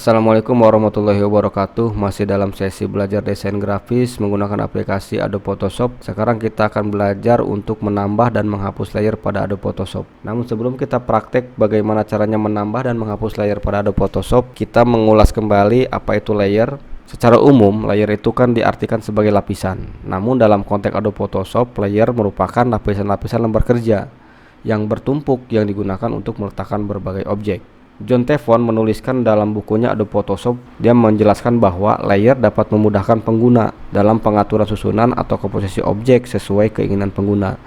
Assalamualaikum warahmatullahi wabarakatuh. Masih dalam sesi belajar desain grafis menggunakan aplikasi Adobe Photoshop. Sekarang kita akan belajar untuk menambah dan menghapus layer pada Adobe Photoshop. Namun sebelum kita praktek bagaimana caranya menambah dan menghapus layer pada Adobe Photoshop, kita mengulas kembali apa itu layer. Secara umum, layer itu kan diartikan sebagai lapisan. Namun dalam konteks Adobe Photoshop, layer merupakan lapisan-lapisan lembar kerja yang bertumpuk yang digunakan untuk meletakkan berbagai objek. John Tefon menuliskan dalam bukunya Adobe Photoshop, dia menjelaskan bahwa layer dapat memudahkan pengguna dalam pengaturan susunan atau komposisi objek sesuai keinginan pengguna.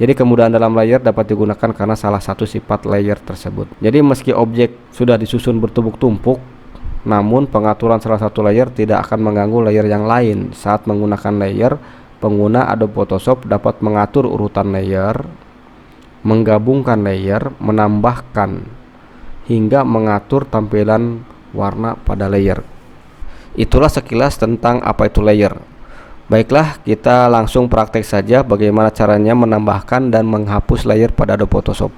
Jadi kemudahan dalam layer dapat digunakan karena salah satu sifat layer tersebut. Jadi meski objek sudah disusun bertumpuk-tumpuk, namun pengaturan salah satu layer tidak akan mengganggu layer yang lain. Saat menggunakan layer, pengguna Adobe Photoshop dapat mengatur urutan layer, menggabungkan layer, menambahkan, hingga mengatur tampilan warna pada layer. Itulah sekilas tentang apa itu layer. Baiklah, kita langsung praktek saja bagaimana caranya menambahkan dan menghapus layer pada Adobe Photoshop.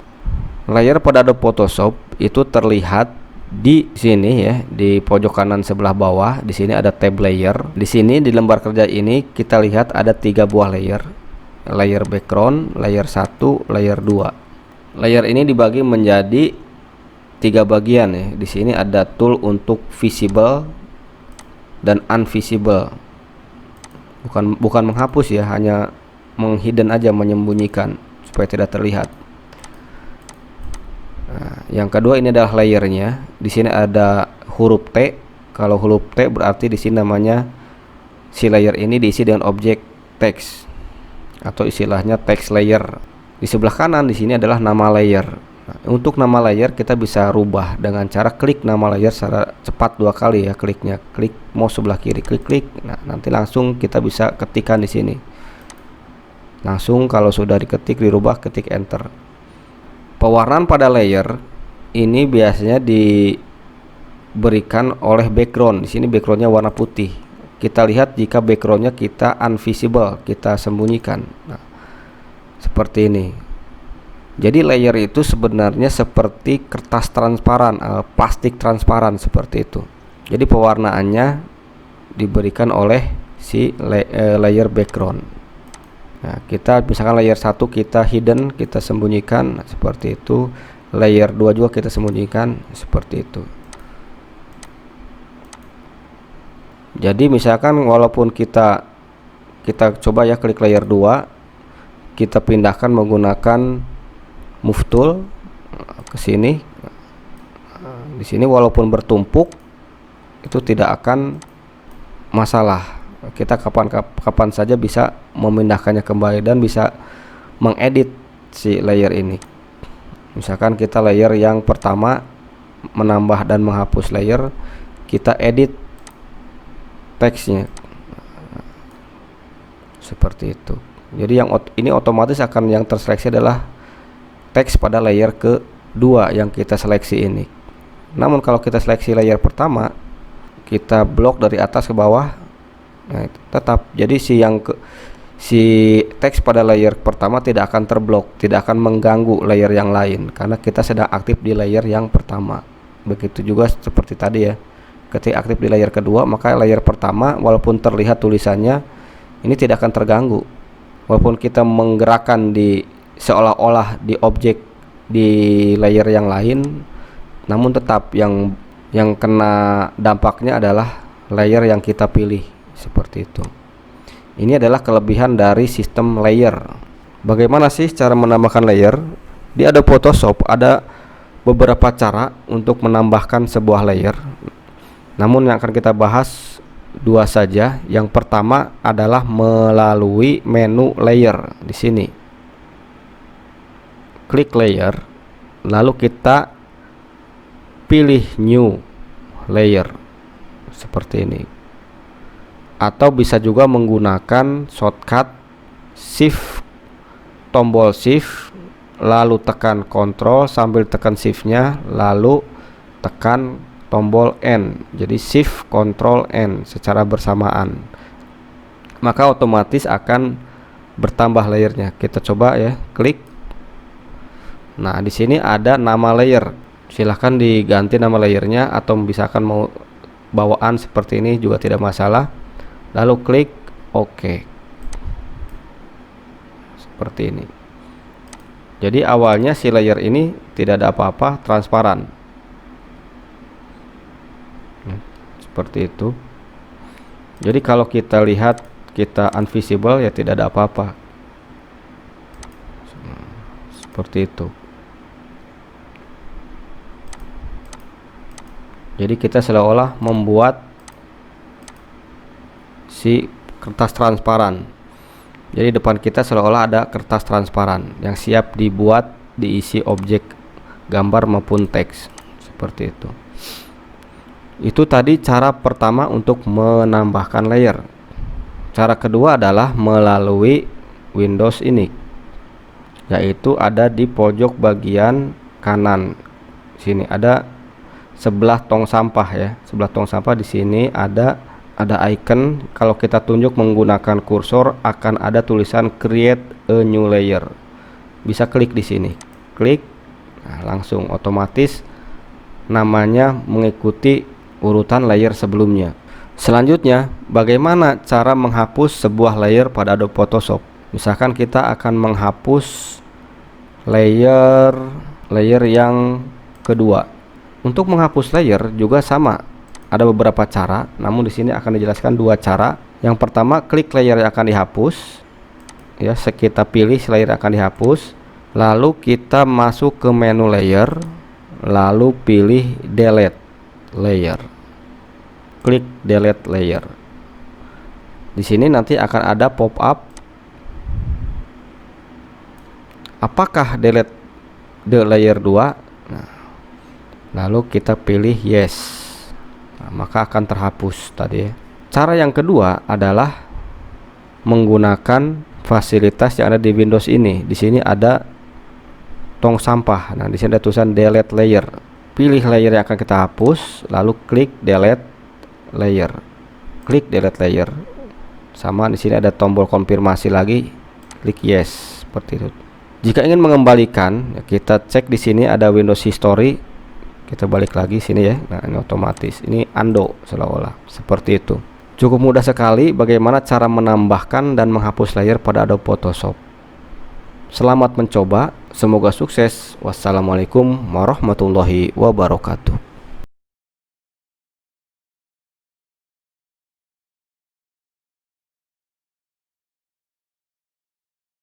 Layer pada Adobe Photoshop itu terlihat di sini ya, di pojok kanan sebelah bawah. Di sini ada tab layer. Di sini di lembar kerja ini kita lihat ada 3 buah layer. Layer background, layer 1, layer 2. Layer ini dibagi menjadi 3 bagian ya. Di sini ada tool untuk visible dan invisible. Bukan menghapus ya, hanya menghidden aja, menyembunyikan supaya tidak terlihat. Nah, yang kedua ini adalah layernya. Di sini ada huruf T. Kalau huruf T berarti di sini namanya si layer ini diisi dengan objek teks atau istilahnya text layer. Di sebelah kanan di sini adalah nama layer. Nah, untuk nama layer kita bisa rubah dengan cara klik nama layer secara cepat 2 kali ya, kliknya, klik mouse sebelah kiri, klik. Nah, nanti langsung kita bisa ketikkan di sini. Langsung kalau sudah diketik dirubah, ketik enter. Pewarnaan pada layer ini biasanya diberikan oleh background. Di sini backgroundnya warna putih. Kita lihat jika backgroundnya kita invisible, kita sembunyikan. Nah, seperti ini. Jadi layer itu sebenarnya seperti kertas transparan, plastik transparan seperti itu. Jadi pewarnaannya diberikan oleh si layer background. Nah, kita misalkan layer 1 kita hidden, kita sembunyikan seperti itu. Layer 2 juga kita sembunyikan seperti itu. Jadi misalkan walaupun kita coba ya klik layer 2, kita pindahkan menggunakan move tool ke sini. Di sini walaupun bertumpuk itu tidak akan masalah. Kita kapan saja bisa memindahkannya kembali dan bisa mengedit si layer ini. Misalkan kita layer yang pertama menambah dan menghapus layer, kita edit teksnya seperti itu. Jadi yang ini otomatis akan yang terseleksi adalah teks pada layer kedua yang kita seleksi ini. Namun kalau kita seleksi layer pertama, kita blok dari atas ke bawah, nah tetap jadi si teks pada layer pertama tidak akan terblok, tidak akan mengganggu layer yang lain karena kita sedang aktif di layer yang pertama. Begitu juga seperti tadi ya, ketika aktif di layer kedua, maka layer pertama walaupun terlihat tulisannya ini tidak akan terganggu. Walaupun kita menggerakkan di seolah-olah di objek di layer yang lain, namun tetap yang kena dampaknya adalah layer yang kita pilih seperti itu. Ini adalah kelebihan dari sistem layer. Bagaimana sih cara menambahkan layer? Di Adobe Photoshop ada beberapa cara untuk menambahkan sebuah layer. Namun yang akan kita bahas 2 saja. Yang pertama adalah melalui menu layer di sini. Klik layer, lalu kita pilih new layer seperti ini. Atau bisa juga menggunakan shortcut shift, tombol shift, lalu tekan Ctrl sambil tekan shift-nya, lalu tekan tombol N. Jadi shift Ctrl N secara bersamaan. Maka otomatis akan bertambah layernya. Kita coba ya, klik. Nah, di sini ada nama layer. Silahkan diganti nama layernya, atau misalkan mau bawaan seperti ini juga tidak masalah. Lalu klik OK. Seperti ini. Jadi awalnya si layer ini tidak ada apa-apa, transparan. Seperti itu. Jadi kalau kita lihat, kita invisible, ya tidak ada apa-apa. Seperti itu. Jadi kita seolah-olah membuat si kertas transparan. Jadi depan kita seolah-olah ada kertas transparan yang siap dibuat, diisi objek gambar maupun teks. Seperti itu. Itu tadi cara pertama untuk menambahkan layer. Cara kedua adalah melalui Windows ini, yaitu ada di pojok bagian kanan. Sini ada sebelah tong sampah ya. Sebelah tong sampah di sini ada icon. Kalau kita tunjuk menggunakan kursor akan ada tulisan create a new layer. Bisa klik di sini. Klik. Nah, langsung otomatis namanya mengikuti urutan layer sebelumnya. Selanjutnya, bagaimana cara menghapus sebuah layer pada Adobe Photoshop? Misalkan kita akan menghapus layer yang kedua. Untuk menghapus layer juga sama, ada beberapa cara, namun di sini akan dijelaskan dua cara. Yang pertama, klik layer yang akan dihapus. Ya, kita pilih layer yang akan dihapus, lalu kita masuk ke menu layer, lalu pilih delete layer. Klik delete layer. Di sini nanti akan ada pop-up. Apakah delete the layer 2? Lalu kita pilih yes. Nah, maka akan terhapus tadi ya. Cara yang kedua adalah menggunakan fasilitas yang ada di Windows ini. Di sini ada tong sampah. Nah, di sini ada tulisan delete layer. Pilih layer yang akan kita hapus, lalu klik delete layer. Klik delete layer. Sama di sini ada tombol konfirmasi lagi. Klik yes, seperti itu. Jika ingin mengembalikan, ya kita cek di sini ada Windows History. Kita balik lagi sini ya. Nah, ini otomatis. Ini undo seolah-olah. Seperti itu. Cukup mudah sekali bagaimana cara menambahkan dan menghapus layer pada Adobe Photoshop. Selamat mencoba. Semoga sukses. Wassalamualaikum warahmatullahi wabarakatuh.